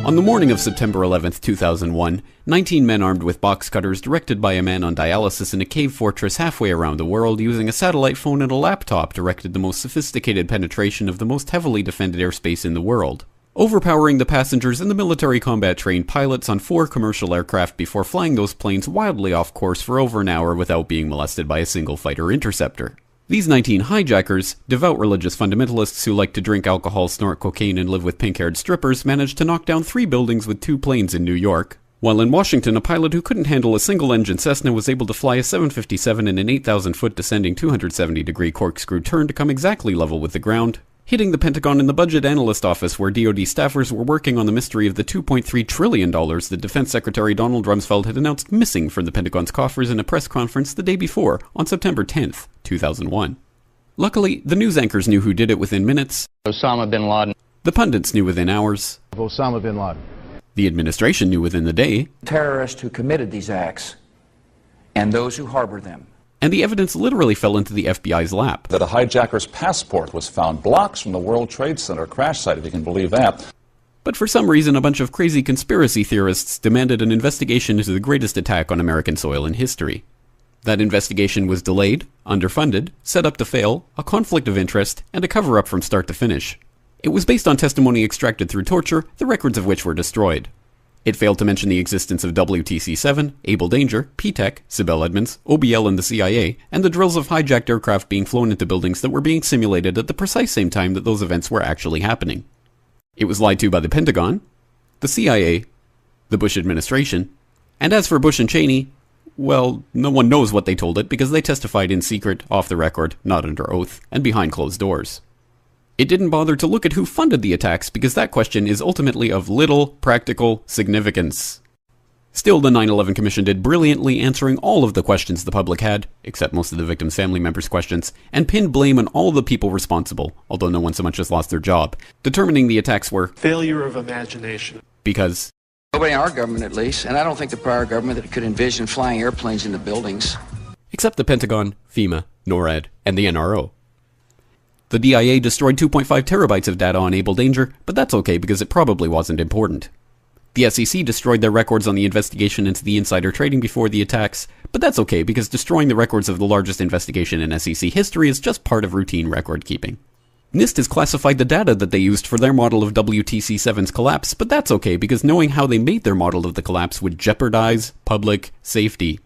On the morning of September 11, 2001, 19 men armed with box cutters directed by a man on dialysis in a cave fortress halfway around the world using a satellite phone and a laptop directed the most sophisticated penetration of the most heavily defended airspace in the world, overpowering the passengers and the military combat-trained pilots on 4 commercial aircraft before flying those planes wildly off course for over an hour without being molested by a single fighter interceptor. These 19 hijackers, devout religious fundamentalists who like to drink alcohol, snort cocaine, and live with pink-haired strippers, managed to knock down 3 buildings with 2 planes in New York, while in Washington a pilot who couldn't handle a single-engine Cessna was able to fly a 757 in an 8,000-foot descending 270-degree corkscrew turn to come exactly level with the ground, hitting the Pentagon in the Budget Analyst Office where DoD staffers were working on the mystery of the $2.3 trillion that Defense Secretary Donald Rumsfeld had announced missing from the Pentagon's coffers in a press conference the day before, on September 10th, 2001. Luckily, the news anchors knew who did it within minutes. Osama bin Laden. The pundits knew within hours. Osama bin Laden. The administration knew within the day. Terrorists who committed these acts and those who harbor them. And the evidence literally fell into the FBI's lap. That a hijacker's passport was found blocks from the World Trade Center crash site, if you can believe that. But for some reason, a bunch of crazy conspiracy theorists demanded an investigation into the greatest attack on American soil in history. That investigation was delayed, underfunded, set up to fail, a conflict of interest, and a cover-up from start to finish. It was based on testimony extracted through torture, the records of which were destroyed. It failed to mention the existence of WTC-7, Able Danger, P-TECH, Sibel Edmonds, OBL and the CIA, and the drills of hijacked aircraft being flown into buildings that were being simulated at the precise same time that those events were actually happening. It was lied to by the Pentagon, the CIA, the Bush administration, and as for Bush and Cheney, well, no one knows what they told it because they testified in secret, off the record, not under oath, and behind closed doors. It didn't bother to look at who funded the attacks because that question is ultimately of little practical significance. Still, the 9/11 Commission did brilliantly answering all of the questions the public had, except most of the victims' family members' questions, and pinned blame on all the people responsible, although no one so much as lost their job, determining the attacks were failure of imagination. Because Nobody in our government, at least, and I don't think the prior government that could envision flying airplanes into buildings. Except the Pentagon, FEMA, NORAD, and the NRO. The DIA destroyed 2.5 terabytes of data on Able Danger, but that's okay because it probably wasn't important. The SEC destroyed their records on the investigation into the insider trading before the attacks, but that's okay because destroying the records of the largest investigation in SEC history is just part of routine record keeping. NIST has classified the data that they used for their model of WTC-7's collapse, but that's okay because knowing how they made their model of the collapse would jeopardize public safety.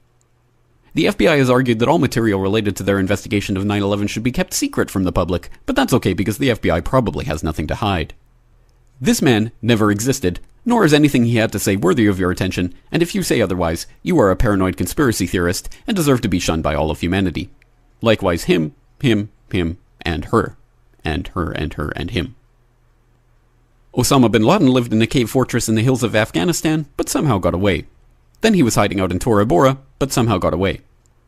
The FBI has argued that all material related to their investigation of 9/11 should be kept secret from the public, but that's okay because the FBI probably has nothing to hide. This man never existed, nor is anything he had to say worthy of your attention, and if you say otherwise, you are a paranoid conspiracy theorist and deserve to be shunned by all of humanity. Likewise him, and her. And her, and him. Osama bin Laden lived in a cave fortress in the hills of Afghanistan, but somehow got away. Then he was hiding out in Tora Bora, but somehow got away.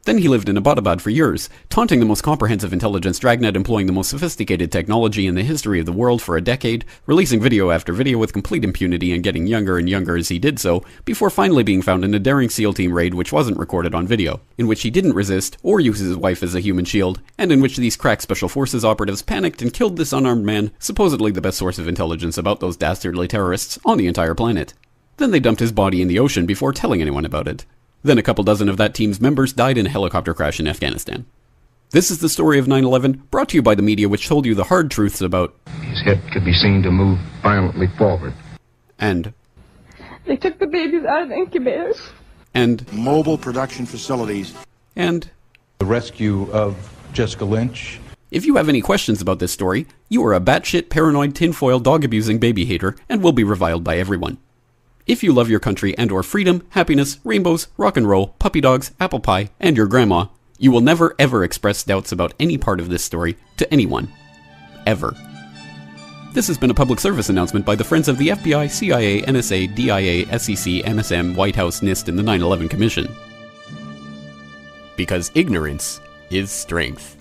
Then he lived in Abbottabad for years, taunting the most comprehensive intelligence dragnet employing the most sophisticated technology in the history of the world for a decade, releasing video after video with complete impunity and getting younger and younger as he did so, before finally being found in a daring SEAL team raid which wasn't recorded on video, in which he didn't resist or use his wife as a human shield, and in which these crack special forces operatives panicked and killed this unarmed man, supposedly the best source of intelligence about those dastardly terrorists on the entire planet. Then they dumped his body in the ocean before telling anyone about it. Then a couple dozen of that team's members died in a helicopter crash in Afghanistan. This is the story of 9/11, brought to you by the media which told you the hard truths about his head could be seen to move violently forward. And they took the babies out of the incubators. And mobile production facilities. And the rescue of Jessica Lynch. If you have any questions about this story, you are a batshit paranoid tinfoil dog-abusing baby hater and will be reviled by everyone. If you love your country and or freedom, happiness, rainbows, rock and roll, puppy dogs, apple pie, and your grandma, you will never ever express doubts about any part of this story to anyone. Ever. This has been a public service announcement by the Friends of the FBI, CIA, NSA, DIA, SEC, MSM, White House, NIST, and the 9/11 Commission. Because ignorance is strength.